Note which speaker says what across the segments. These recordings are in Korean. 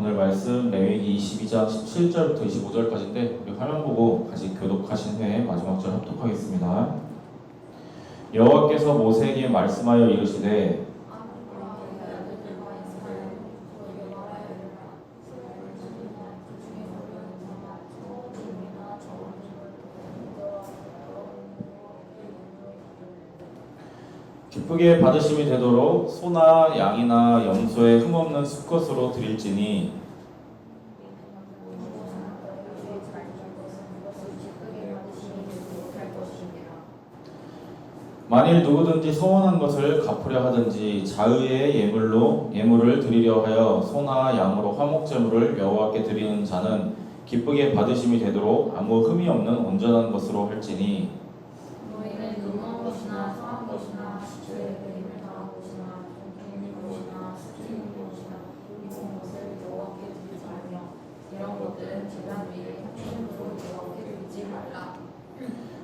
Speaker 1: 오늘 말씀 레위기 22장 17절부터 25절까지인데 우리 화면 보고 같이 교독하신 후에 마지막 절 합독하겠습니다. 여호와께서 모세에게 말씀하여 이르시되 기쁘게 받으심이 되도록 소나 양이나 염소의 흠없는 수컷으로 드릴지니 만일 누구든지 서원한 것을 갚으려 하든지 자의의 예물을 드리려 하여 소나 양으로 화목제물을 여호와께 드리는 자는 기쁘게 받으심이 되도록 아무 흠이 없는 온전한 것으로 할지니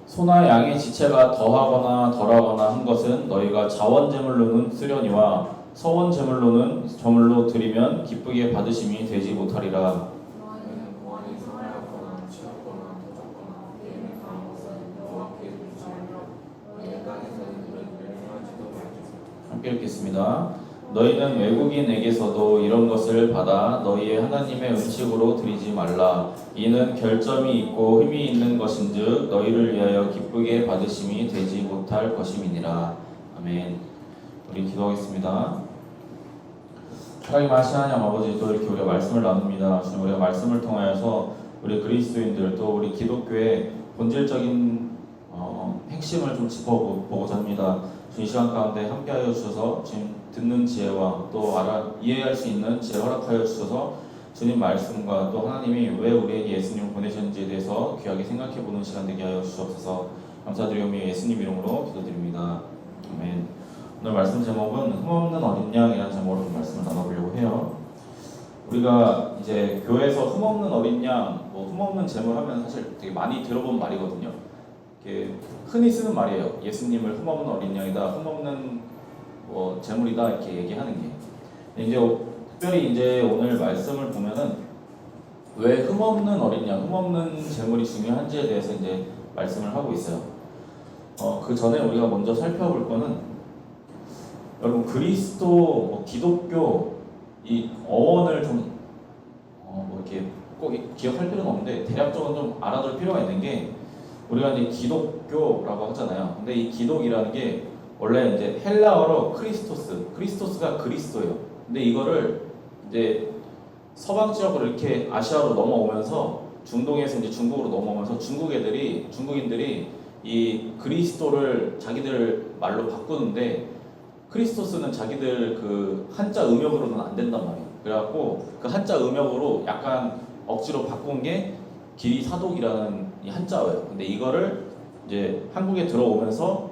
Speaker 1: 소나 양의 지체가 더하거나 덜하거나 한 것은 너희가 자원제물로는 쓰려니와 서원제물로 드리면 기쁘게 받으심이 되지 못하리라. 함께 읽겠습니다. 너희는 외국인에게서도 이런 것을 받아 너희의 하나님의 음식으로 드리지 말라. 이는 결점이 있고 흠이 있는 것인즉 너희를 위하여 기쁘게 받으심이 되지 못할 것임이니라. 아멘. 우리 기도하겠습니다. 사랑이 많으신 하나님 아버지, 또 이렇게 우리가 말씀을 나눕니다. 주님, 우리가 말씀을 통하여서 우리 그리스도인들 또 우리 기독교의 본질적인 핵심을 좀 짚어보고자 합니다. 이 시간 가운데 함께하여 주셔서 지금 듣는 지혜와 또 이해할 수 있는 지혜 허락하여 주셔서 주님 말씀과 또 하나님이 왜 우리에게 예수님을 보내셨는지에 대해서 귀하게 생각해보는 시간 되게 하여 주시옵소서. 감사드리오며 예수님 이름으로 기도드립니다. 아멘. 오늘 말씀 제목은 흠없는 어린 양이라는 제목으로 말씀을 나눠보려고 해요. 우리가 이제 교회에서 흠없는 어린 양, 흠없는 제물 하면 사실 되게 많이 들어본 말이거든요. 흔히 쓰는 말이에요. 예수님을 흠없는 어린 양이다, 흠없는 제물이다 이렇게 얘기하는 게. 이제 특별히 이제 오늘 말씀을 보면은 왜 흠없는 어린 양, 흠없는 제물이 중요한지에 대해서 이제 말씀을 하고 있어요. 그 전에 우리가 먼저 살펴볼 거는 여러분 그리스도 기독교 이 어원을 좀 이렇게 꼭 기억할 필요는 없는데 대략적으로 좀 알아둘 필요가 있는 게 우리가 이제 기독교라고 하잖아요. 근데 이 기독이라는 게 원래 이제 헬라어로 크리스토스가 그리스도예요. 근데 이거를 이제 서방 지역으로 이렇게 아시아로 넘어오면서 중동에서 이제 중국으로 넘어오면서 중국인들이 이 그리스도를 자기들 말로 바꾸는데 크리스토스는 자기들 그 한자 음역으로는 안 된단 말이에요. 그래갖고 그 한자 음역으로 약간 억지로 바꾼 게 기리사독이라는 이 한자어예요. 근데 이거를 이제 한국에 들어오면서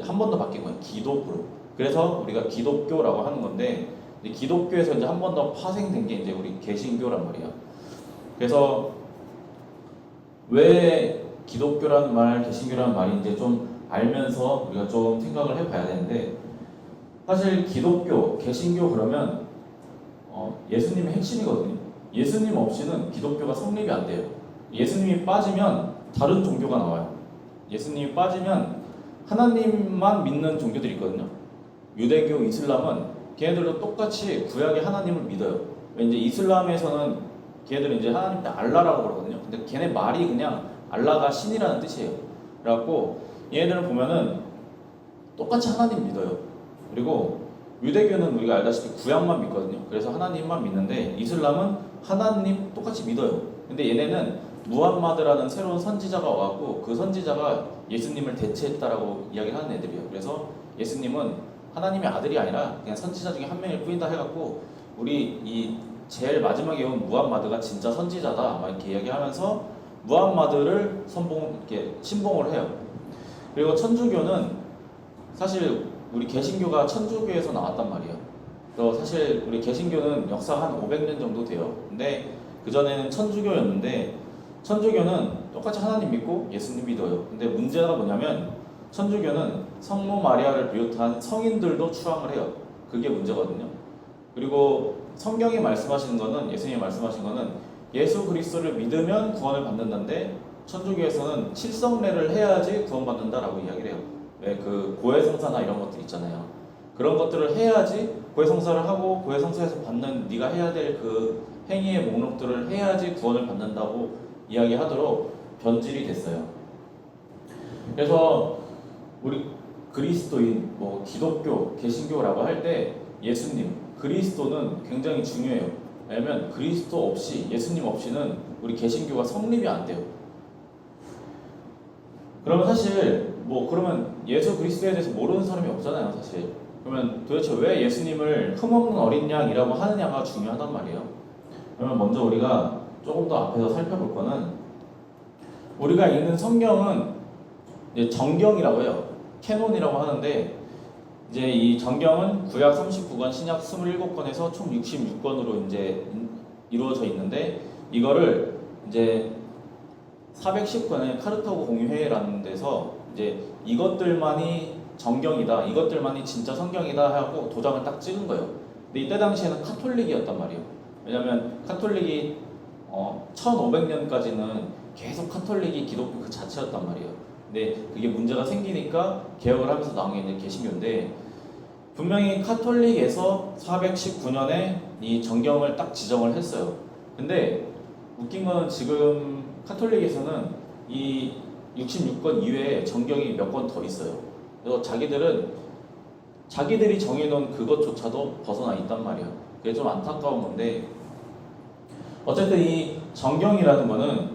Speaker 1: 한 번 더 바뀐 거예요. 기독으로. 그래서 우리가 기독교라고 하는 건데 기독교에서 이제 한 번 더 파생된 게 이제 우리 개신교란 말이에요. 그래서 왜 기독교라는 말, 개신교라는 말이 이제 좀 알면서 우리가 좀 생각을 해봐야 되는데 사실 기독교, 개신교 그러면 예수님의 핵심이거든요. 예수님 없이는 기독교가 성립이 안 돼요. 예수님이 빠지면 다른 종교가 나와요. 예수님이 빠지면 하나님만 믿는 종교들이 있거든요. 유대교, 이슬람은 걔네들도 똑같이 구약의 하나님을 믿어요. 이제 이슬람에서는 걔네들은 이제 하나님 때 알라라고 그러거든요. 근데 걔네 말이 그냥 알라가 신이라는 뜻이에요. 그래갖고 얘네들은 보면은 똑같이 하나님 믿어요. 그리고 유대교는 우리가 알다시피 구약만 믿거든요. 그래서 하나님만 믿는데 이슬람은 하나님 똑같이 믿어요. 근데 얘네는 무함마드라는 새로운 선지자가 와갖고 그 선지자가 예수님을 대체했다라고 이야기하는 애들이에요. 그래서 예수님은 하나님의 아들이 아니라 그냥 선지자 중에 한 명일 뿐이다 해갖고 우리 이 제일 마지막에 온 무함마드가 진짜 선지자다 막 이렇게 이야기하면서 무함마드를 이렇게 신봉을 해요. 그리고 천주교는 사실 우리 개신교가 천주교에서 나왔단 말이에요. 또 사실 우리 개신교는 역사 한 500년 정도 돼요. 근데 그전에는 천주교였는데 천주교는 똑같이 하나님 믿고 예수님 믿어요. 근데 문제가 뭐냐면 천주교는 성모 마리아를 비롯한 성인들도 추앙을 해요. 그게 문제거든요. 그리고 성경이 말씀하시는 거는, 예수님이 말씀하신 거는 예수 그리스도를 믿으면 구원을 받는다는데, 천주교에서는 칠성례를 해야지 구원받는다라고 이야기를 해요. 왜 그 고해성사나 이런 것들 있잖아요. 그런 것들을 해야지, 고해성사를 하고 고해성사에서 받는 네가 해야 될 그 행위의 목록들을 해야지 구원을 받는다고 이야기하도록 변질이 됐어요. 그래서 우리 그리스도인, 뭐 기독교, 개신교라고 할 때 예수님, 그리스도는 굉장히 중요해요. 왜냐면 그리스도 없이, 예수님 없이는 우리 개신교가 성립이 안 돼요. 그러면 사실 그러면 예수 그리스도에 대해서 모르는 사람이 없잖아요, 사실. 그러면 도대체 왜 예수님을 흠없는 어린 양이라고 하느냐가 중요하단 말이에요. 그러면 먼저 우리가 조금 더 앞에서 살펴볼 거는, 우리가 읽는 성경은 이제 정경이라고 해요. 캐논이라고 하는데, 이제 이 정경은 구약 39권, 신약 27권에서 총 66권으로 이제 이루어져 있는데, 이거를 이제 410권의 카르타고 공유회라는 데서 이제 이것들만이 정경이다, 이것들만이 진짜 성경이다 하고 도장을 딱 찍은 거예요. 근데 이때 당시에는 카톨릭이었단 말이에요. 왜냐면 카톨릭이 1500년까지는 계속 카톨릭이 기독교 그 자체였단 말이에요. 근데 그게 문제가 생기니까 개혁을 하면서 나온 게 이제 개신교인데, 분명히 카톨릭에서 419년에 이 정경을 딱 지정을 했어요. 근데 웃긴 거는 지금 카톨릭에서는 이 66권 이외에 정경이 몇 권 더 있어요. 그래서 자기들이 정해놓은 그것조차도 벗어나 있단 말이에요. 그게 좀 안타까운 건데, 어쨌든 이 정경이라는 거는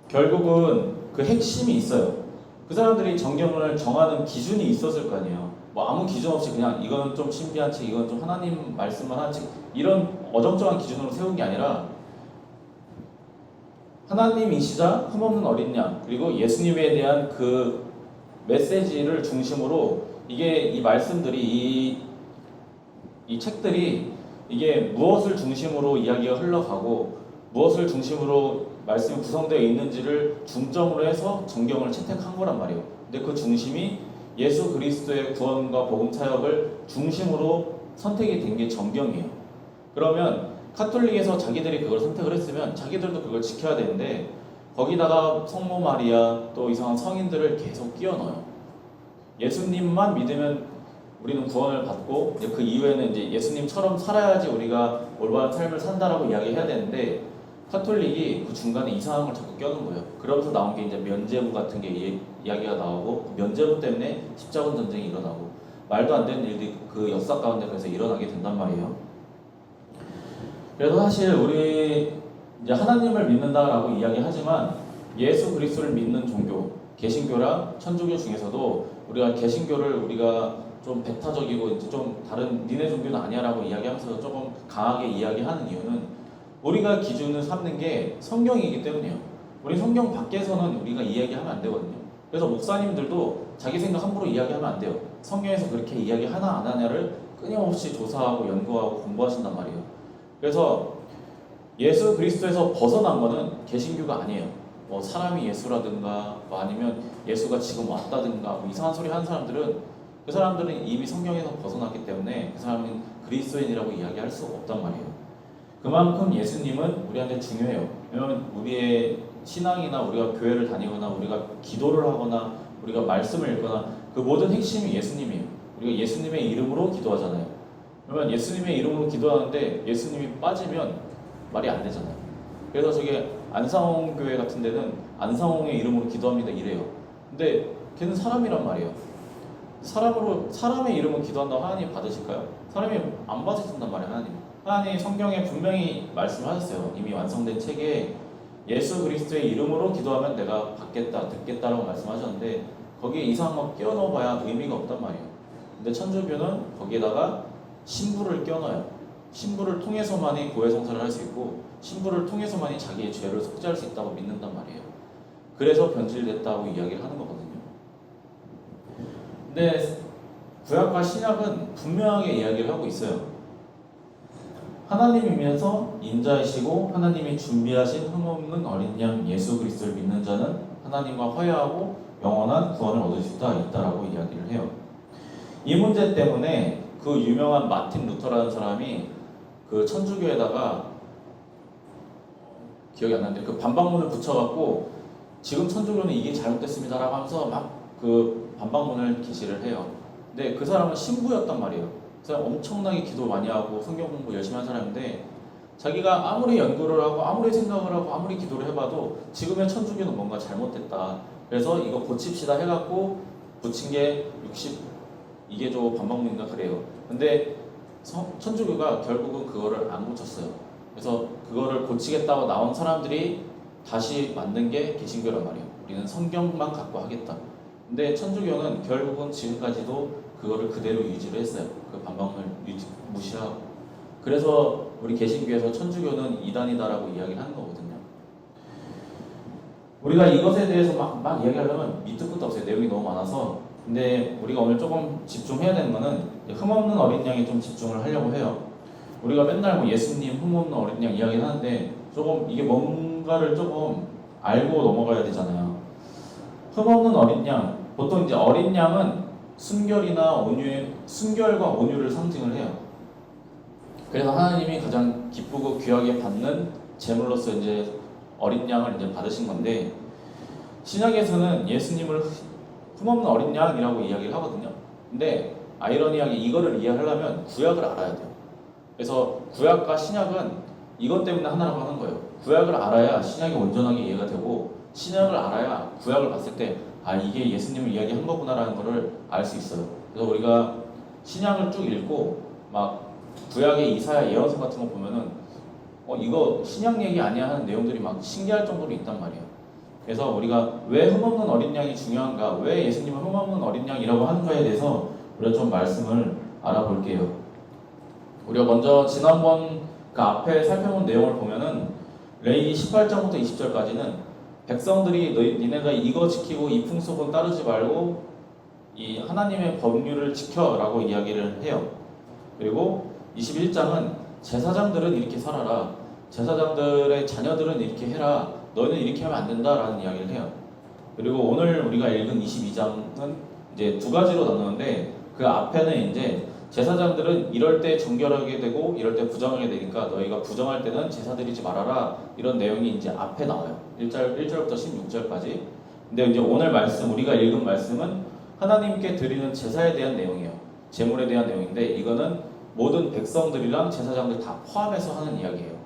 Speaker 1: 결국은 그 핵심이 있어요. 그 사람들이 정경을 정하는 기준이 있었을 거 아니에요. 아무 기준 없이 그냥 이거는 좀 신비한 책, 이건 좀 하나님 말씀만 한 책, 이런 어정쩡한 기준으로 세운 게 아니라, 하나님이시자 흠없는 어린 양, 그리고 예수님에 대한 그 메시지를 중심으로, 이게 이 말씀들이, 이 책들이 이게 무엇을 중심으로 이야기가 흘러가고 무엇을 중심으로 말씀이 구성되어 있는지를 중점으로 해서 정경을 채택한 거란 말이에요. 근데 그 중심이 예수 그리스도의 구원과 복음 사역을 중심으로 선택이 된 게 정경이에요. 그러면 카톨릭에서 자기들이 그걸 선택을 했으면 자기들도 그걸 지켜야 되는데, 거기다가 성모 마리아 또 이상한 성인들을 계속 끼워 넣어요. 예수님만 믿으면 우리는 구원을 받고, 이제 그 이후에는 이제 예수님처럼 살아야지 우리가 올바른 삶을 산다라고 이야기해야 되는데, 카톨릭이 그 중간에 이상한 걸 자꾸 껴놓은 거예요. 그러면서 나온 게 이제 면죄부 같은 게 이야기가 나오고, 면죄부 때문에 십자군 전쟁이 일어나고, 말도 안 되는 일들이 그 역사 가운데 그래서 일어나게 된단 말이에요. 그래서 사실 우리 이제 하나님을 믿는다라고 이야기하지만, 예수 그리스도를 믿는 종교, 개신교랑 천주교 중에서도 우리가 개신교를 우리가 좀 배타적이고 이제 좀 다른 니네 종교는 아니야라고 이야기하면서 조금 강하게 이야기하는 이유는, 우리가 기준을 삼는 게 성경이기 때문이에요. 우리 성경 밖에서는 우리가 이야기하면 안 되거든요. 그래서 목사님들도 자기 생각 함부로 이야기하면 안 돼요. 성경에서 그렇게 이야기하나 안 하냐를 끊임없이 조사하고 연구하고 공부하신단 말이에요. 그래서 예수 그리스도에서 벗어난 거는 개신교가 아니에요. 사람이 예수라든가, 아니면 예수가 지금 왔다든가, 이상한 소리 하는 사람들은, 그 사람들은 이미 성경에서 벗어났기 때문에 그 사람은 그리스도인이라고 이야기할 수가 없단 말이에요. 그만큼 예수님은 우리한테 중요해요. 왜냐하면 우리의 신앙이나 우리가 교회를 다니거나 우리가 기도를 하거나 우리가 말씀을 읽거나 그 모든 핵심이 예수님이에요. 우리가 예수님의 이름으로 기도하잖아요. 그러면 예수님의 이름으로 기도하는데 예수님이 빠지면 말이 안 되잖아요. 그래서 저게 안상홍 교회 같은 데는 안상홍의 이름으로 기도합니다 이래요. 근데 걔는 사람이란 말이에요. 사람의 이름으로 기도한다고 하나님 받으실까요? 사람이 안 받으신단 말이에요. 하나님 성경에 분명히 말씀하셨어요. 이미 완성된 책에 예수 그리스도의 이름으로 기도하면 내가 받겠다, 듣겠다라고 말씀하셨는데, 거기에 이상한 거 끼워넣어 봐야 의미가 없단 말이에요. 근데 천주교는 거기에다가 신부를 껴넣어요. 신부를 통해서만이 고해성사를 할 수 있고, 신부를 통해서만이 자기의 죄를 속죄할 수 있다고 믿는단 말이에요. 그래서 변질됐다고 이야기를 하는 거거든요. 근데 구약과 신약은 분명하게 이야기를 하고 있어요. 하나님이면서 인자이시고 하나님이 준비하신 흠없는 어린 양 예수 그리스도를 믿는 자는 하나님과 화해하고 영원한 구원을 얻을 수 있다라고 이야기를 해요. 이 문제 때문에 그 유명한 마틴 루터라는 사람이 그 천주교에다가 기억이 안 나는데 그 반박문을 붙여갖고 지금 천주교는 이게 잘못됐습니다라고 하면서 막 그 반박문을 게시를 해요. 근데 그 사람은 신부였단 말이에요. 그 사람 엄청나게 기도 많이 하고 성경 공부 열심히 한 사람인데 자기가 아무리 연구를 하고 아무리 생각을 하고 아무리 기도를 해봐도 지금의 천주교는 뭔가 잘못됐다. 그래서 이거 고칩시다 해갖고 붙인 게 62개조 반박문인가 그래요. 근데 천주교가 결국은 그거를 안 고쳤어요. 그래서 그거를 고치겠다고 나온 사람들이 다시 만든 게 개신교란 말이에요. 우리는 성경만 갖고 하겠다. 근데 천주교는 결국은 지금까지도 그거를 그대로 유지를 했어요. 그 반박을 무시하고. 그래서 우리 개신교에서 천주교는 이단이다라고 이야기를 하는 거거든요. 우리가 이것에 대해서 막 이야기하려면 밑도 끝도 없어요. 내용이 너무 많아서. 근데 우리가 오늘 조금 집중해야 되는 거는 흠없는 어린 양에 좀 집중을 하려고 해요. 우리가 맨날 뭐 예수님 흠없는 어린 양 이야기를 하는데 조금 이게 뭔가를 조금 알고 넘어가야 되잖아요. 흠없는 어린 양, 보통 이제 어린 양은 순결과 온유를 상징을 해요. 그래서 하나님이 가장 기쁘고 귀하게 받는 제물로서 이제 어린 양을 이제 받으신 건데 신약에서는 예수님을 흠없는 어린 양이라고 이야기를 하거든요. 근데 아이러니하게 이거를 이해하려면 구약을 알아야 돼요. 그래서 구약과 신약은 이것 때문에 하나라고 하는 거예요. 구약을 알아야 신약이 온전하게 이해가 되고 신약을 알아야 구약을 봤을 때 이게 예수님을 이야기한 거구나라는 거를 알 수 있어요. 그래서 우리가 신약을 쭉 읽고 막 구약의 이사야 예언서 같은 거 보면은 이거 신약 얘기 아니야 하는 내용들이 막 신기할 정도로 있단 말이에요. 그래서 우리가 왜 흠없는 어린 양이 중요한가, 왜 예수님을 흠없는 어린 양이라고 하는가에 대해서 우리가 좀 말씀을 알아볼게요. 우리가 먼저 지난번 그 앞에 살펴본 내용을 보면은 레위기 18장부터 20절까지는 백성들이 니네가 이거 지키고 이 풍속은 따르지 말고 이 하나님의 법률을 지켜라고 이야기를 해요. 그리고 21장은 제사장들은 이렇게 살아라, 제사장들의 자녀들은 이렇게 해라, 너희는 이렇게 하면 안 된다라는 이야기를 해요. 그리고 오늘 우리가 읽은 22장은 이제 두 가지로 나누는데 그 앞에는 이제 제사장들은 이럴 때 정결하게 되고 이럴 때 부정하게 되니까 너희가 부정할 때는 제사 드리지 말아라, 이런 내용이 이제 앞에 나와요. 1절부터 16절까지. 근데 이제 오늘 말씀, 우리가 읽은 말씀은 하나님께 드리는 제사에 대한 내용이에요. 제물에 대한 내용인데 이거는 모든 백성들이랑 제사장들 다 포함해서 하는 이야기예요.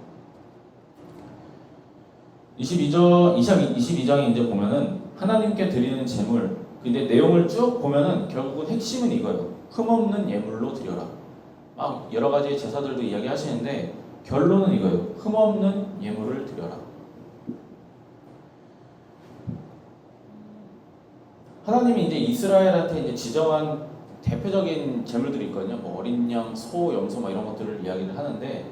Speaker 1: 22장에 이제 보면은 하나님께 드리는 제물, 근데 내용을 쭉 보면은 결국은 핵심은 이거예요. 흠없는 예물로 드려라. 막 여러 가지 제사들도 이야기하시는데 결론은 이거예요. 흠없는 예물을 드려라. 하나님이 이제 이스라엘한테 이제 지정한 대표적인 제물들이 있거든요. 뭐 어린 양, 소, 염소 막 이런 것들을 이야기를 하는데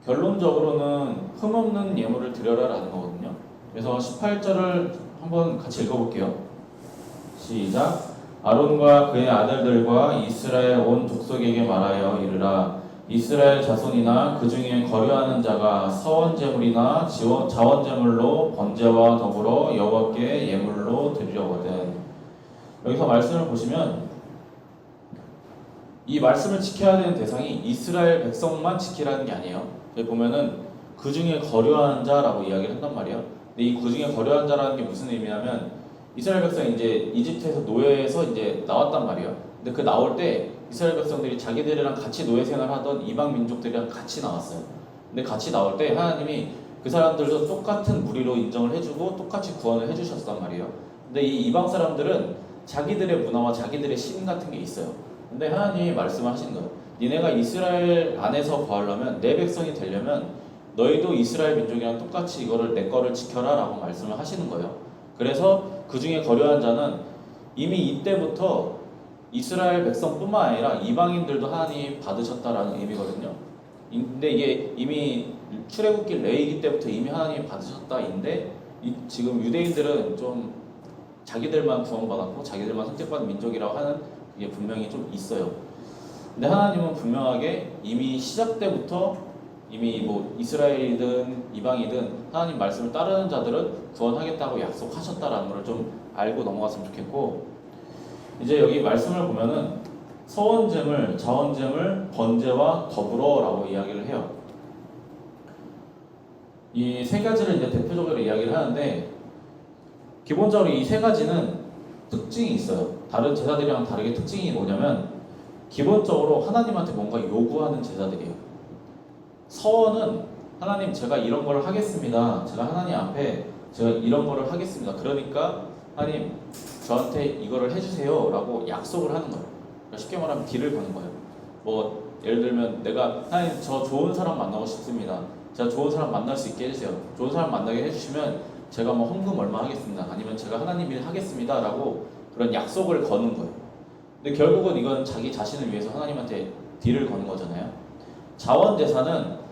Speaker 1: 결론적으로는 흠없는 예물을 드려라라는 거거든요. 그래서 18절을 한번 같이 읽어볼게요. 시작. 아론과 그의 아들들과 이스라엘 온 족속에게 말하여 이르라. 이스라엘 자손이나 그 중에 거류하는 자가 서원 제물이나 자원 제물로 번제와 더불어 여호와께 예물로 드리려거든. 여기서 말씀을 보시면 이 말씀을 지켜야 되는 대상이 이스라엘 백성만 지키라는 게 아니에요. 여기 보면은 그 중에 거류하는 자라고 이야기를 한단 말이에요. 근데 이 그 중에 거류하는 자라는 게 무슨 의미냐면 이스라엘 백성이 이제 이집트에서 노예에서 이제 나왔단 말이에요. 근데 그 나올 때 이스라엘 백성들이 자기들이랑 같이 노예 생활하던 이방 민족들이랑 같이 나왔어요. 근데 같이 나올 때 하나님이 그 사람들도 똑같은 무리로 인정을 해주고 똑같이 구원을 해주셨단 말이에요. 근데 이 이방 사람들은 자기들의 문화와 자기들의 신 같은 게 있어요. 근데 하나님이 말씀을 하신 거예요. 니네가 이스라엘 안에서 거하려면, 내 백성이 되려면 너희도 이스라엘 민족이랑 똑같이 이거를 내 거를 지켜라 라고 말씀을 하시는 거예요. 그래서 그 중에 거류한 자는 이미 이때부터 이스라엘 백성뿐만 아니라 이방인들도 하나님이 받으셨다라는 의미거든요. 근데 이게 이미 출애굽기 레위기 때부터 이미 하나님이 받으셨다인데 지금 유대인들은 좀 자기들만 구원받았고 자기들만 선택받은 민족이라고 하는 게 분명히 좀 있어요. 근데 하나님은 분명하게 이미 시작 때부터 이미 뭐 이스라엘이든 이방이든 하나님 말씀을 따르는 자들은 구원하겠다고 약속하셨다라는 걸 좀 알고 넘어갔으면 좋겠고, 이제 여기 말씀을 보면은 서원제물, 자원제물, 번제와 더불어라고 이야기를 해요. 이 세 가지를 이제 대표적으로 이야기를 하는데 기본적으로 이 세 가지는 특징이 있어요. 다른 제사들이랑 다르게 특징이 뭐냐면 기본적으로 하나님한테 뭔가 요구하는 제사들이에요. 서원은 하나님 제가 이런 걸 하겠습니다. 제가 하나님 앞에 제가 이런 거를 하겠습니다. 그러니까 하나님 저한테 이거를 해주세요 라고 약속을 하는 거예요. 그러니까 쉽게 말하면 딜을 거는 거예요. 뭐 예를 들면 내가 하나님 저 좋은 사람 만나고 싶습니다. 제가 좋은 사람 만날 수 있게 해주세요. 좋은 사람 만나게 해주시면 제가 뭐 헌금 얼마 하겠습니다. 아니면 제가 하나님 일 하겠습니다 라고 그런 약속을 거는 거예요. 근데 결국은 이건 자기 자신을 위해서 하나님한테 딜을 거는 거잖아요. 자원제사는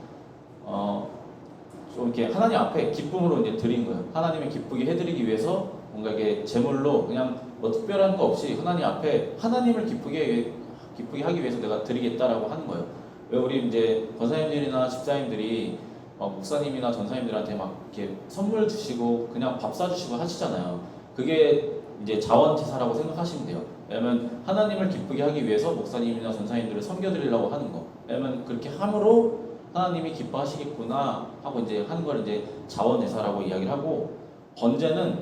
Speaker 1: 좀 이렇게 하나님 앞에 기쁨으로 이제 드린 거예요. 하나님을 기쁘게 해드리기 위해서 뭔가 이게 제물로 그냥 뭐 특별한 거 없이 하나님 앞에 하나님을 기쁘게 하기 위해서 내가 드리겠다라고 하는 거예요. 왜 우리 이제 권사님들이나 집사님들이 목사님이나 전사님들한테 막 이렇게 선물 주시고 그냥 밥 사주시고 하시잖아요. 그게 이제 자원제사라고 생각하시면 돼요. 왜냐면 하나님을 기쁘게 하기 위해서 목사님이나 전사님들을 섬겨드리려고 하는 거. 왜냐면 그렇게 함으로 하나님이 기뻐하시겠구나 하고 이제 하는 걸 이제 자원제사라고 이야기를 하고, 번제는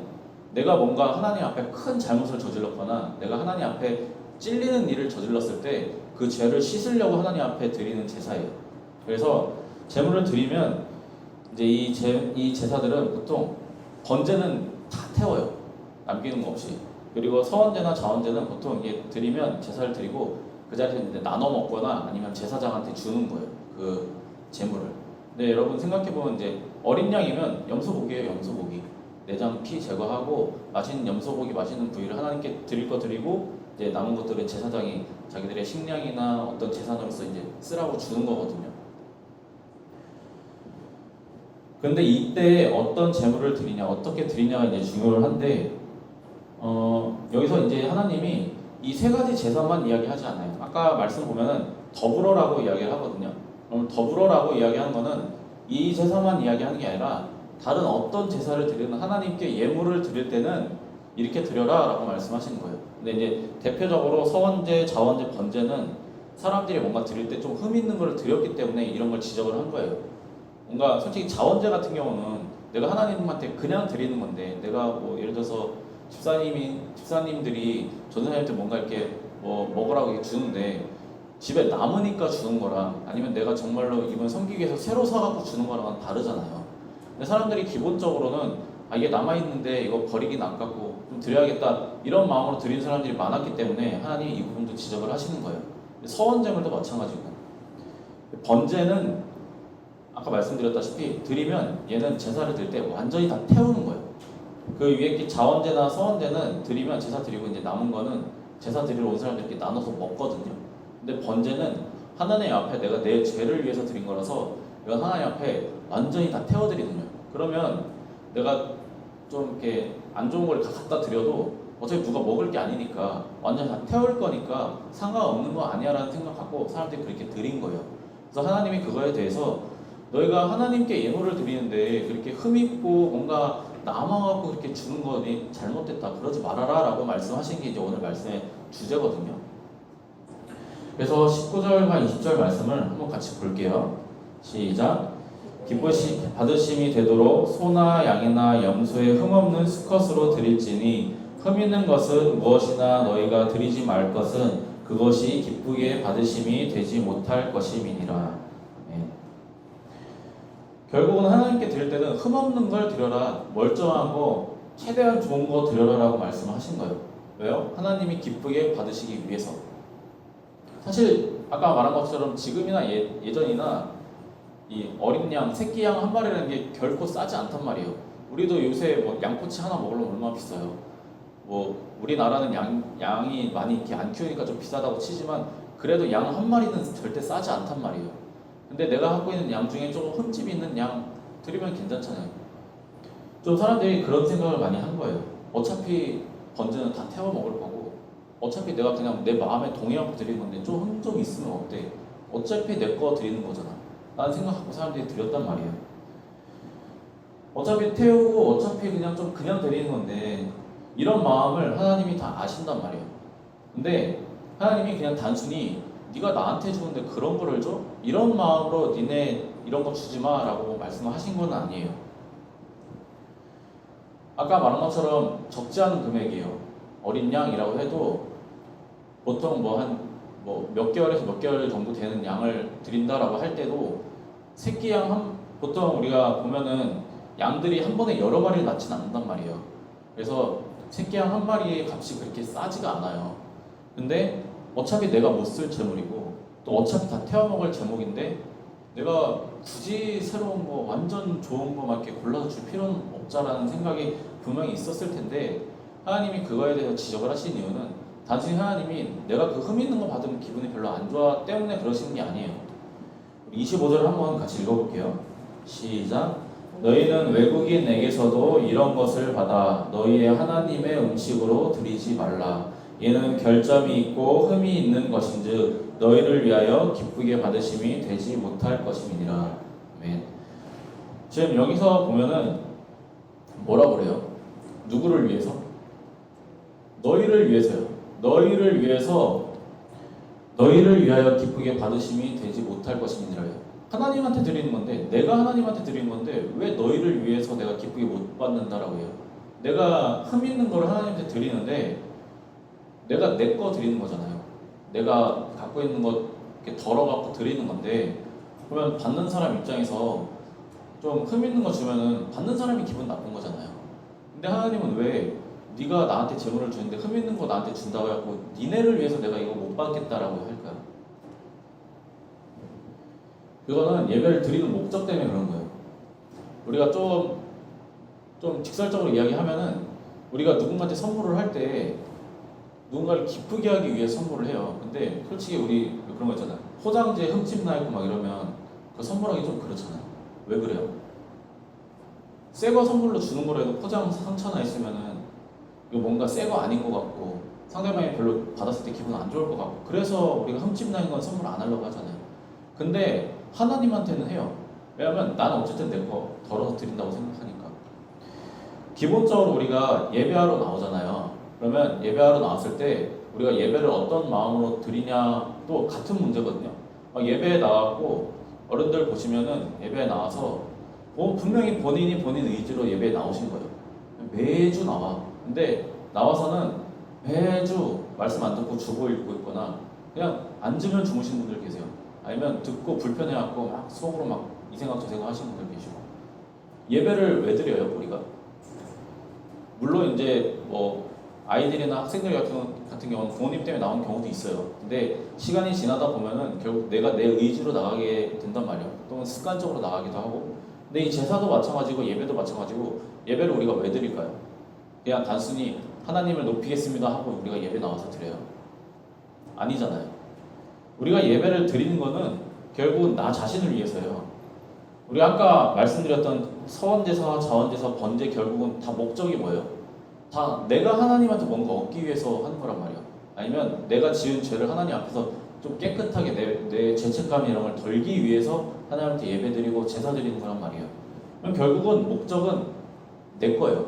Speaker 1: 내가 뭔가 하나님 앞에 큰 잘못을 저질렀거나 내가 하나님 앞에 찔리는 일을 저질렀을 때 그 죄를 씻으려고 하나님 앞에 드리는 제사예요. 그래서 제물을 드리면 이제 이 제사들은 보통 번제는 다 태워요. 남기는 거 없이. 그리고 서원제나 자원제는 보통 이게 드리면 제사를 드리고 그 자리에서 이제 나눠 먹거나 아니면 제사장한테 주는 거예요. 그 제물을. 근데 여러분 생각해보면 이제 어린 양이면 염소고기예요. 염소고기. 내장 피 제거하고 맛있는 염소고기 맛있는 부위를 하나님께 드릴 거 드리고 이제 남은 것들은 제사장이 자기들의 식량이나 어떤 재산으로서 이제 쓰라고 주는 거거든요. 근데 이때 어떤 제물을 드리냐, 어떻게 드리냐가 이제 중요한데, 여기서 이제 하나님이 이 세 가지 제사만 이야기하지 않아요. 아까 말씀 보면은 더불어라고 이야기를 하거든요. 그럼 더불어라고 이야기하는 거는 이 제사만 이야기하는 게 아니라 다른 어떤 제사를 드리는 하나님께 예물을 드릴 때는 이렇게 드려라 라고 말씀하시는 거예요. 근데 이제 대표적으로 서원제, 자원제, 번제는 사람들이 뭔가 드릴 때 좀 흠 있는 걸 드렸기 때문에 이런 걸 지적을 한 거예요. 뭔가 솔직히 자원제 같은 경우는 내가 하나님한테 그냥 드리는 건데, 내가 뭐 예를 들어서 집사님들이 전사님한테 뭔가 이렇게 뭐 먹으라고 이렇게 주는데 집에 남으니까 주는 거랑 아니면 내가 정말로 이번 섬기기 위해서 새로 사갖고 주는 거랑은 다르잖아요. 근데 사람들이 기본적으로는 이게 남아있는데 이거 버리긴 아깝고 좀 드려야겠다 이런 마음으로 드리는 사람들이 많았기 때문에 하나님이 이 부분도 지적을 하시는 거예요. 서원제물도 마찬가지고, 번제는 아까 말씀드렸다시피 드리면 얘는 제사를 드릴 때 완전히 다 태우는 거예요. 그 위에 자원제나 서원제는 드리면 제사 드리고 이제 남은 거는 제사 드리러 온 사람들끼리 나눠서 먹거든요. 근데 번제는 하나님 앞에 내가 내 죄를 위해서 드린 거라서 이건 하나님 앞에 완전히 다 태워드리는 거예요. 그러면 내가 좀 이렇게 안 좋은 걸 갖다 드려도 어차피 누가 먹을 게 아니니까 완전히 다 태울 거니까 상관없는 거 아니야 라는 생각 갖고 사람들이 그렇게 드린 거예요. 그래서 하나님이 그거에 대해서 너희가 하나님께 예물을 드리는데 그렇게 흠있고 뭔가 남아갖고 그렇게 주는 거니 잘못됐다, 그러지 말아라 라고 말씀하신 게 이제 오늘 말씀의 주제거든요. 그래서 19절과 20절 말씀을 한번 같이 볼게요. 시작. 기쁘시 받으심이 되도록 소나 양이나 염소의 흠없는 수컷으로 드릴지니 흠 있는 것은 무엇이나 너희가 드리지 말 것은 그것이 기쁘게 받으심이 되지 못할 것임이니라. 결국은 하나님께 드릴 때는 흠없는 걸 드려라, 멀쩡한 거, 최대한 좋은 거 드려라 라고 말씀하신 거예요. 왜요? 하나님이 기쁘게 받으시기 위해서. 사실 아까 말한 것처럼 지금이나 예전이나 이 어린 양, 새끼 양 한 마리라는 게 결코 싸지 않단 말이에요. 우리도 요새 뭐 양꼬치 하나 먹으려면 얼마나 비싸요. 뭐 우리나라는 양이 많이 이렇게 안 키우니까 좀 비싸다고 치지만 그래도 양 한 마리는 절대 싸지 않단 말이에요. 근데 내가 갖고 있는 양 중에 조금 흠집이 있는 양 드리면 괜찮잖아요. 좀 사람들이 그런 생각을 많이 한 거예요. 어차피 번제는 다 태워 먹을 거고 어차피 내가 그냥 내 마음에 동의하고 드리는 건데 좀 흠 좀 있으면 어때? 어차피 내 거 드리는 거잖아 라는 생각하고 사람들이 드렸단 말이에요. 어차피 태우고 어차피 그냥 좀 그냥 드리는 건데 이런 마음을 하나님이 다 아신단 말이에요. 근데 하나님이 그냥 단순히 네가 나한테 주는데 그런 거를 줘? 이런 마음으로 니네 이런 거 주지 마라고 말씀하신 건 아니에요. 아까 말한 것처럼 적지 않은 금액이에요. 어린 양이라고 해도 보통 몇 개월에서 몇 개월 정도 되는 양을 드린다라고 할 때도 새끼 양 보통 우리가 보면은 양들이 한 번에 여러 마리를 낳지는 않는단 말이에요. 그래서 새끼 양 한 마리의 값이 그렇게 싸지가 않아요. 근데 어차피 내가 못 쓸 재물이고 또 어차피 다 태워먹을 제목인데 내가 굳이 새로운 거 완전 좋은 거 막 이렇게 골라서 줄 필요는 없자라는 생각이 분명히 있었을 텐데 하나님이 그거에 대해서 지적을 하신 이유는 단순히 하나님이 내가 그 흠 있는 거 받으면 기분이 별로 안 좋아 때문에 그러시는 게 아니에요. 25절을 한번 같이 읽어볼게요. 시작. 너희는 외국인에게서도 이런 것을 받아 너희의 하나님의 음식으로 드리지 말라. 이는 결점이 있고 흠이 있는 것인즉 너희를 위하여 기쁘게 받으심이 되지 못할 것임이니라. 아멘. 지금 여기서 보면은 뭐라고 그래요? 누구를 위해서? 너희를 위해서요. 너희를 위해서 너희를 위하여 기쁘게 받으심이 되지 못할 것임이니라요. 하나님한테 드리는 건데 내가 하나님한테 드리는 건데 왜 너희를 위해서 내가 기쁘게 못 받는다라고 해요? 내가 흠 있는 걸 하나님한테 드리는데 내가 내 거 드리는 거잖아요. 내가 갖고 있는 거 이렇게 덜어갖고 드리는 건데 그러면 받는 사람 입장에서 좀 흠 있는 거 주면은 받는 사람이 기분 나쁜 거잖아요. 근데 하나님은 왜 네가 나한테 재물을 주는데 흠 있는 거 나한테 준다고 해갖고 니네를 위해서 내가 이거 못 받겠다라고 할까요? 그거는 예배를 드리는 목적 때문에 그런 거예요. 우리가 좀 직설적으로 이야기하면은 우리가 누군가한테 선물을 할 때 누군가를 기쁘게 하기 위해 선물을 해요. 근데 솔직히 우리 그런 거 있잖아요. 포장지에 흠집 나 있고 막 이러면 그 선물하기 좀 그렇잖아요. 왜 그래요? 새 거 선물로 주는 거라도 포장 상처 나 있으면은 이거 뭔가 새 거 아닌 것 같고 상대방이 별로 받았을 때 기분 안 좋을 것 같고 그래서 우리가 흠집 나 있는 건 선물 안 하려고 하잖아요. 근데 하나님한테는 해요. 왜냐면 나는 어쨌든 내 거 덜어서 드린다고 생각하니까. 기본적으로 우리가 예배하러 나오잖아요. 그러면 예배하러 나왔을 때 우리가 예배를 어떤 마음으로 드리냐 또 같은 문제거든요. 예배에 나왔고 어른들 보시면은 예배에 나와서 분명히 본인이 본인 의지로 예배에 나오신 거예요. 매주 나와. 근데 나와서는 매주 말씀 안 듣고 주보 읽고 있거나 그냥 앉으면 주무시는 분들 계세요. 아니면 듣고 불편해갖고 막 속으로 막 이 생각 저 생각 하시는 분들 계시고. 예배를 왜 드려요 우리가? 물론 이제 아이들이나 학생들 같은 경우는 부모님 때문에 나오는 경우도 있어요. 근데 시간이 지나다 보면은 결국 내가 내 의지로 나가게 된단 말이에요. 또는 습관적으로 나가기도 하고. 근데 이 제사도 마찬가지고 예배도 마찬가지고 예배를 우리가 왜 드릴까요? 그냥 단순히 하나님을 높이겠습니다 하고 우리가 예배 나와서 드려요? 아니잖아요. 우리가 예배를 드리는 거는 결국은 나 자신을 위해서요. 우리 아까 말씀드렸던 서원제사, 자원제사, 번제 결국은 다 목적이 뭐예요? 다 내가 하나님한테 뭔가 얻기 위해서 하는 거란 말이야. 아니면 내가 지은 죄를 하나님 앞에서 좀 깨끗하게 내 죄책감 이런 걸 덜기 위해서 하나님한테 예배드리고 제사 드리는 거란 말이에요. 그럼 결국은 목적은 내 거예요.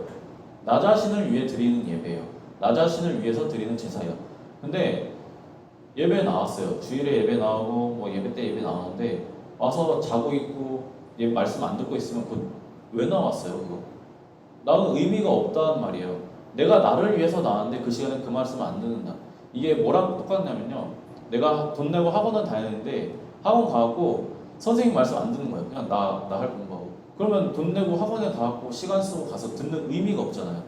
Speaker 1: 나 자신을 위해 드리는 예배예요. 나 자신을 위해서 드리는 제사예요. 근데 예배 나왔어요. 주일에 예배 나오고 예배 때 예배 나오는데 와서 자고 있고 말씀 안 듣고 있으면 왜 나왔어요? 그거? 나는 의미가 없다는 말이에요. 내가 나를 위해서 나왔는데 그 시간에 그 말씀을 안 듣는다. 이게 뭐랑 똑같냐면요. 내가 돈 내고 학원을 다니는데 학원 가고 선생님 말씀 안 듣는 거예요. 그냥 나 할 공부하고. 그러면 돈 내고 학원에 가고 시간 쓰고 가서 듣는 의미가 없잖아요.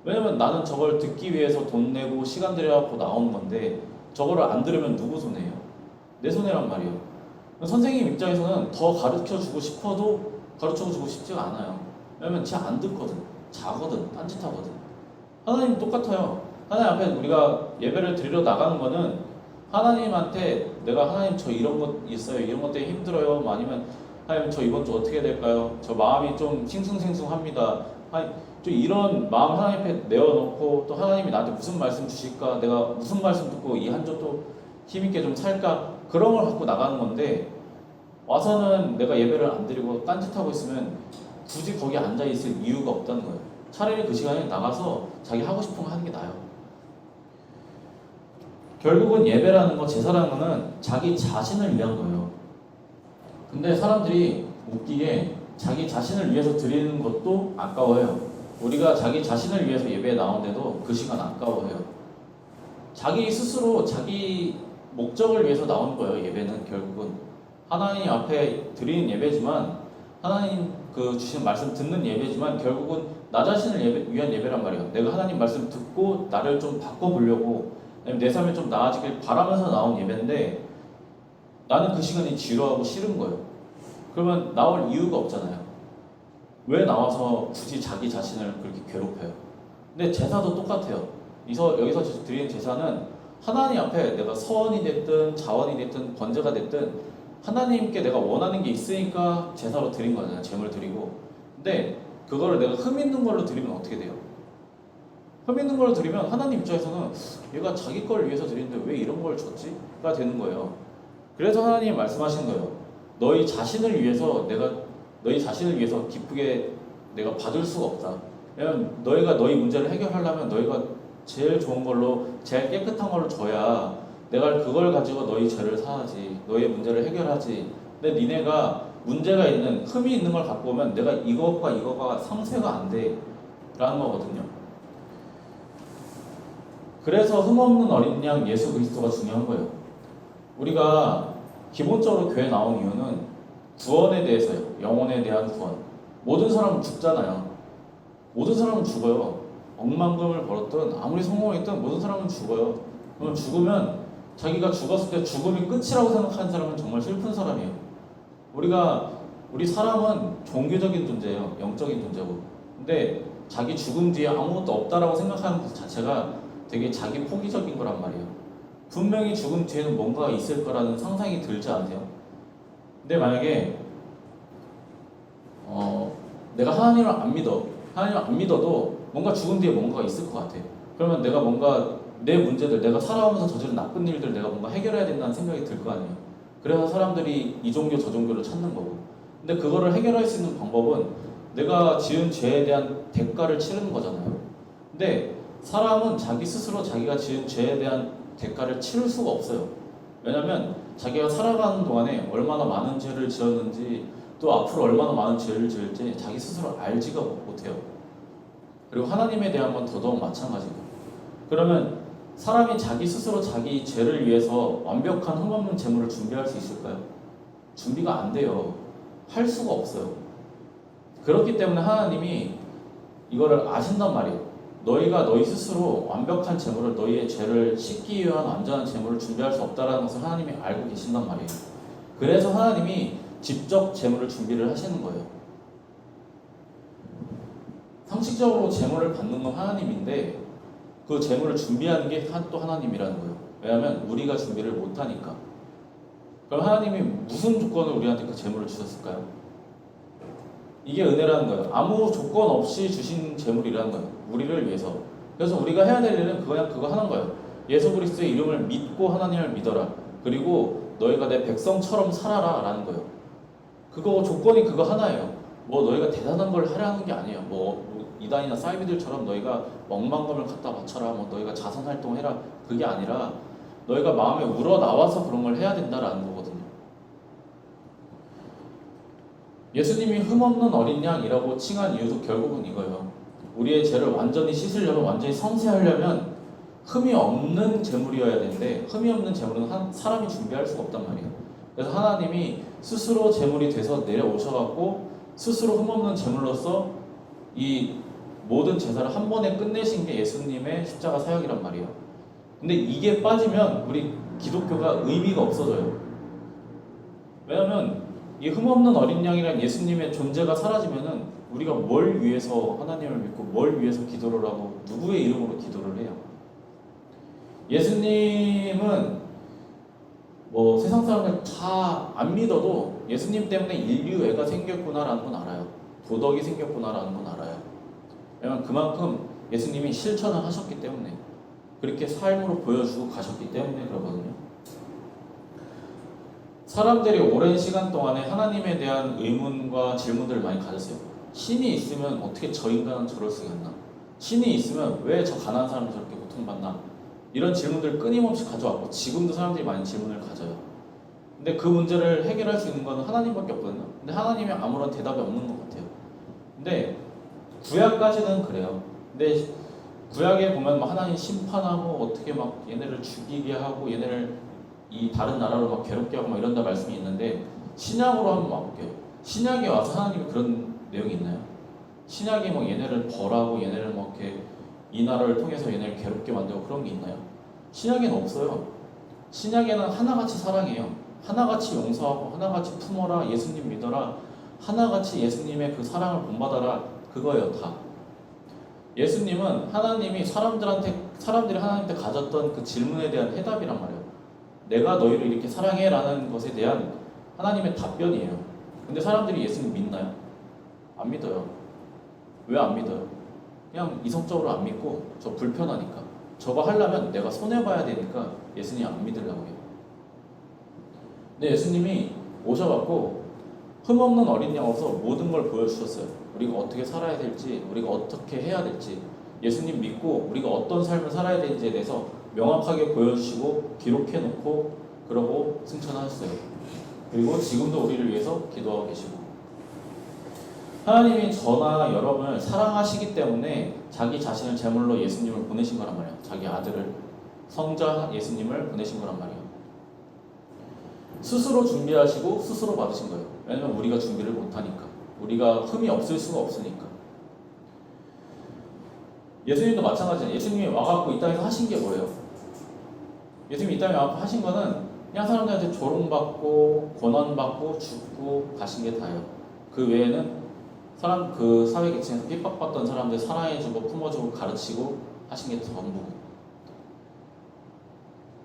Speaker 1: 왜냐면 나는 저걸 듣기 위해서 돈 내고 시간 들여갖고 나오는 건데 저거를 안 들으면 누구 손해예요? 내 손해란 말이에요. 선생님 입장에서는 더 가르쳐주고 싶어도 가르쳐주고 싶지가 않아요. 왜냐면 쟤 안 듣거든. 자거든. 딴짓하거든. 하나님 똑같아요. 하나님 앞에 우리가 예배를 드리러 나가는 거는 하나님한테 내가 하나님 저 이런 것 있어요. 이런 것 때문에 힘들어요. 아니면 하나님 저 이번 주 어떻게 될까요? 저 마음이 좀 싱숭생숭합니다. 하나님 좀 이런 마음 하나님 앞에 내어놓고 또 하나님이 나한테 무슨 말씀 주실까? 내가 무슨 말씀 듣고 이 한 주 또 힘있게 좀 살까? 그런 걸 갖고 나가는 건데 와서는 내가 예배를 안 드리고 딴짓하고 있으면 굳이 거기 앉아있을 이유가 없다는 거예요. 차라리 그 시간에 나가서 자기 하고 싶은 거 하는 게 나아요. 결국은 예배라는 거, 제사라는 거는 자기 자신을 위한 거예요. 근데 사람들이 웃기게 자기 자신을 위해서 드리는 것도 아까워해요. 우리가 자기 자신을 위해서 예배에 나오는데도 그 시간 아까워해요. 자기 스스로 자기 목적을 위해서 나온 거예요. 예배는 결국은 하나님 앞에 드리는 예배지만, 하나님 그 주신 말씀 듣는 예배지만 결국은 나 자신을 위한 예배란 말이에요. 내가 하나님 말씀 듣고 나를 좀 바꿔보려고, 내 삶이 좀 나아지길 바라면서 나온 예배인데 나는 그 시간이 지루하고 싫은 거예요. 그러면 나올 이유가 없잖아요. 왜 나와서 굳이 자기 자신을 그렇게 괴롭혀요? 근데 제사도 똑같아요. 여기서 드리는 제사는 하나님 앞에 내가 서원이 됐든 자원이 됐든 번제가 됐든 하나님께 내가 원하는 게 있으니까 제사로 드린 거잖아요. 제물 드리고. 근데 그거를 내가 흠 있는 걸로 드리면 어떻게 돼요? 흠 있는 걸로 드리면 하나님 입장에서는 얘가 자기 걸 위해서 드리는데 왜 이런 걸 줬지? 가 되는 거예요. 그래서 하나님이 말씀하신 거예요. 너희 자신을 위해서 기쁘게 내가 받을 수가 없다. 왜냐면 너희가 너희 문제를 해결하려면 너희가 제일 좋은 걸로, 제일 깨끗한 걸로 줘야 내가 그걸 가지고 너희 죄를 사하지, 너희의 문제를 해결하지. 근데 니네가 문제가 있는, 흠이 있는 걸 갖고 오면 내가 이거가 상쇄가 안 돼 라는 거거든요. 그래서 흠없는 어린 양 예수 그리스도가 중요한 거예요. 우리가 기본적으로 교회 나온 이유는 구원에 대해서요. 영혼에 대한 구원. 모든 사람은 죽잖아요. 모든 사람은 죽어요. 억만금을 벌었든 아무리 성공했든 모든 사람은 죽어요. 그러면 죽으면 자기가 죽었을 때 죽음이 끝이라고 생각하는 사람은 정말 슬픈 사람이에요. 우리 사람은 종교적인 존재예요. 영적인 존재고. 근데 자기 죽음 뒤에 아무것도 없다라고 생각하는 것 자체가 되게 자기 포기적인 거란 말이에요. 분명히 죽음 뒤에는 뭔가가 있을 거라는 상상이 들지 않으세요? 근데 만약에 내가 하나님을 안 믿어도 뭔가 죽음 뒤에 뭔가가 있을 것 같아. 그러면 내가 뭔가 내 문제들, 내가 살아오면서 저지른 나쁜 일들 내가 뭔가 해결해야 된다는 생각이 들 거 아니에요. 그래서 사람들이 이 종교 저 종교를 찾는 거고. 근데 그거를 해결할 수 있는 방법은 내가 지은 죄에 대한 대가를 치르는 거잖아요. 근데 사람은 자기 스스로 자기가 지은 죄에 대한 대가를 치를 수가 없어요. 왜냐면 자기가 살아가는 동안에 얼마나 많은 죄를 지었는지, 또 앞으로 얼마나 많은 죄를 지을지 자기 스스로 알지가 못해요. 그리고 하나님에 대한 건 더더욱 마찬가지고. 그러면 사람이 자기 스스로 자기 죄를 위해서 완벽한 흠없는 제물을 준비할 수 있을까요? 준비가 안 돼요. 할 수가 없어요. 그렇기 때문에 하나님이 이거를 아신단 말이에요. 너희가 너희 스스로 완벽한 제물을, 너희의 죄를 씻기 위한 완전한 제물을 준비할 수 없다는 것을 하나님이 알고 계신단 말이에요. 그래서 하나님이 직접 제물을 준비를 하시는 거예요. 상식적으로 제물을 받는 건 하나님인데 그 제물을 준비하는 게 또 하나님이라는 거예요. 왜냐하면 우리가 준비를 못하니까. 그럼 하나님이 무슨 조건을 우리한테 그 제물을 주셨을까요? 이게 은혜라는 거예요. 아무 조건 없이 주신 제물이라는 거예요. 우리를 위해서. 그래서 우리가 해야 될 일은 그냥 그거 하는 거예요. 예수 그리스도의 이름을 믿고 하나님을 믿어라. 그리고 너희가 내 백성처럼 살아라 라는 거예요. 그거 조건이 그거 하나예요. 뭐 너희가 대단한 걸 하라는 게 아니에요. 뭐 이단이나 사이비들처럼 너희가 억만금을 갖다 바쳐라, 뭐 너희가 자선활동해라, 그게 아니라 너희가 마음에 우러나와서 그런 걸 해야 된다라는 거거든요. 예수님이 흠없는 어린 양이라고 칭한 이유도 결국은 이거예요. 우리의 죄를 완전히 씻으려면, 완전히 성세하려면 흠이 없는 제물이어야 되는데 흠이 없는 제물은 사람이 준비할 수가 없단 말이에요. 그래서 하나님이 스스로 제물이 돼서 내려오셔갖고 스스로 흠없는 제물로서 이 모든 제사를 한 번에 끝내신 게 예수님의 십자가 사역이란 말이에요. 근데 이게 빠지면 우리 기독교가 의미가 없어져요. 왜냐하면 이 흠없는 어린 양이란 예수님의 존재가 사라지면은 우리가 뭘 위해서 하나님을 믿고 뭘 위해서 기도를 하고 누구의 이름으로 기도를 해요? 예수님은 뭐 세상 사람들 다 안 믿어도 예수님 때문에 인류애가 생겼구나라는 건 알아요. 도덕이 생겼구나라는 건 알아요. 왜냐면 그만큼 예수님이 실천을 하셨기 때문에, 그렇게 삶으로 보여주고 가셨기 때문에 그러거든요. 사람들이 오랜 시간 동안에 하나님에 대한 의문과 질문들을 많이 가졌어요. 신이 있으면 어떻게 저 인간은 저럴 수 있나? 신이 있으면 왜 저 가난한 사람이 저렇게 고통받나? 이런 질문들을 끊임없이 가져왔고 지금도 사람들이 많이 질문을 가져요. 근데 그 문제를 해결할 수 있는 건 하나님밖에 없거든요. 근데 하나님이 아무런 대답이 없는 것 같아요. 근데 구약까지는 그래요. 근데 구약에 보면 막 하나님 심판하고 어떻게 막 얘네를 죽이게 하고 얘네를 이 다른 나라로 막 괴롭게 하고 막 이런다 말씀이 있는데 신약으로 한번 와볼게요. 신약에 와서 하나님이 그런 내용이 있나요? 신약이 뭐 얘네를 벌하고 얘네를 뭐 이렇게 이 나라를 통해서 얘네를 괴롭게 만들고 그런 게 있나요? 신약에는 없어요. 신약에는 하나같이 사랑해요. 하나같이 용서하고 하나같이 품어라, 예수님 믿어라, 하나같이 예수님의 그 사랑을 본받아라, 그거예요 다. 예수님은 하나님이 사람들이 하나님한테 가졌던 그 질문에 대한 해답이란 말이에요. 내가 너희를 이렇게 사랑해 라는 것에 대한 하나님의 답변이에요. 근데 사람들이 예수님 믿나요? 안 믿어요. 왜 안 믿어요? 그냥 이성적으로 안 믿고 저 불편하니까, 저거 하려면 내가 손해봐야 되니까 예수님 안 믿으려고 해요. 근데 예수님이 오셔갖고 흠없는 어린 양으로서 모든 걸 보여주셨어요. 우리가 어떻게 살아야 될지, 우리가 어떻게 해야 될지, 예수님 믿고 우리가 어떤 삶을 살아야 되는지에 대해서 명확하게 보여주시고 기록해놓고 그러고 승천하셨어요. 그리고 지금도 우리를 위해서 기도하고 계시고, 하나님이 저나 여러분을 사랑하시기 때문에 자기 자신을 제물로 예수님을 보내신 거란 말이에요. 자기 아들을, 성자 예수님을 보내신 거란 말이에요. 스스로 준비하시고 스스로 받으신 거예요. 왜냐면 우리가 준비를 못하니까, 우리가 흠이 없을 수가 없으니까. 예수님도 마찬가지예요. 예수님이 와갖고 이 땅에서 하신 게 뭐예요? 예수님이 이 땅에 와갖고 하신 거는 그냥 사람들한테 조롱받고 고난받고 죽고 가신 게 다예요. 그 외에는 그 사회 계층에서 핍박받던 사람들 사랑해주고 품어주고 가르치고 하신 게 전부고,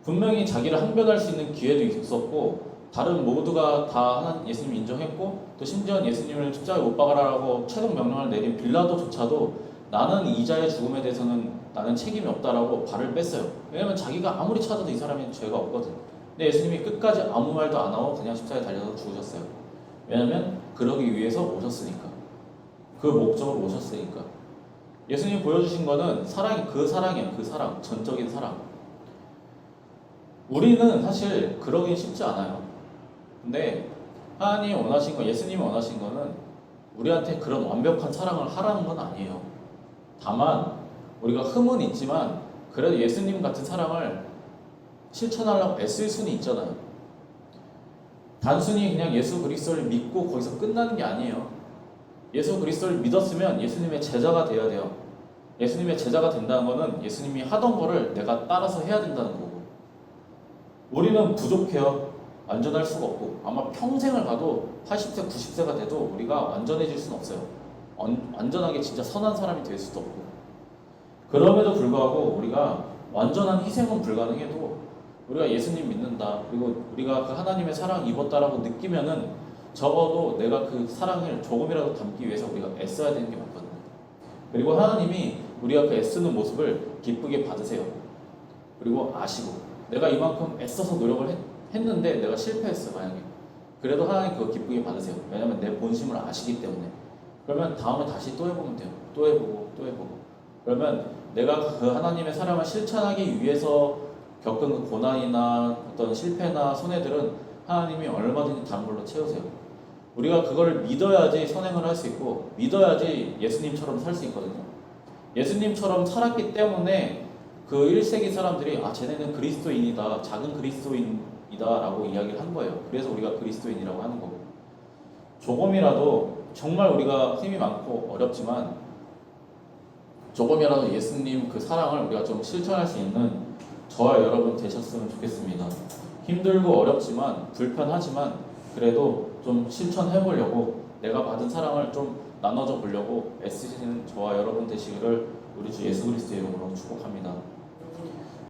Speaker 1: 분명히 자기를 항변할 수 있는 기회도 있었고 다른 모두가 다 예수님 인정했고, 또 심지어 예수님을 십자가에 못 박아라라고 최종 명령을 내린 빌라도조차도 나는 이자의 죽음에 대해서는 나는 책임이 없다라고 발을 뺐어요. 왜냐면 자기가 아무리 찾아도 이 사람이 죄가 없거든. 근데 예수님이 끝까지 아무 말도 안 하고 그냥 십자가에 달려서 죽으셨어요. 왜냐면 그러기 위해서 오셨으니까, 그 목적으로 오셨으니까. 예수님이 보여주신 거는 사랑이에요. 그 사랑, 전적인 사랑. 우리는 사실 그러긴 쉽지 않아요. 근데 하나님이 원하신 거, 예수님이 원하신 거는 우리한테 그런 완벽한 사랑을 하라는 건 아니에요. 다만 우리가 흠은 있지만 그래도 예수님 같은 사랑을 실천하려고 애쓸 수는 있잖아요. 단순히 그냥 예수 그리스도를 믿고 거기서 끝나는 게 아니에요. 예수 그리스도를 믿었으면 예수님의 제자가 되어야 돼요. 예수님의 제자가 된다는 거는 예수님이 하던 거를 내가 따라서 해야 된다는 거고, 우리는 부족해요. 완전할 수가 없고, 아마 평생을 가도 80세, 90세가 돼도 우리가 완전해질 수는 없어요. 완전하게 진짜 선한 사람이 될 수도 없고, 그럼에도 불구하고 우리가 완전한 희생은 불가능해도 우리가 예수님 믿는다, 그리고 우리가 그 하나님의 사랑 입었다라고 느끼면은 적어도 내가 그 사랑을 조금이라도 담기 위해서 우리가 애써야 되는 게 맞거든요. 그리고 하나님이 우리가 그 애쓰는 모습을 기쁘게 받으세요. 그리고 아시고, 내가 이만큼 애써서 노력을 했는데 내가 실패했어 만약에, 그래도 하나님 그거 기쁘게 받으세요. 왜냐면 내 본심을 아시기 때문에. 그러면 다음에 다시 또 해보면 돼요. 또 해보고 또 해보고. 그러면 내가 그 하나님의 사랑을 실천하기 위해서 겪은 그 고난이나 어떤 실패나 손해들은 하나님이 얼마든지 다른 걸로 채우세요. 우리가 그거를 믿어야지 선행을 할 수 있고, 믿어야지 예수님처럼 살 수 있거든요. 예수님처럼 살았기 때문에 그 1세기 사람들이 쟤네는 그리스도인이다, 작은 그리스도인이다 라고 이야기를 한 거예요. 그래서 우리가 그리스도인이라고 하는 거고, 조금이라도 정말 우리가 힘이 많고 어렵지만 조금이라도 예수님 그 사랑을 우리가 좀 실천할 수 있는 저와 여러분 되셨으면 좋겠습니다. 힘들고 어렵지만 불편하지만 그래도 좀 실천해 보려고, 내가 받은 사랑을 좀 나눠줘 보려고 애쓰시는 저와 여러분 되시기를 우리 주 예수 그리스도의 이름으로 축복합니다.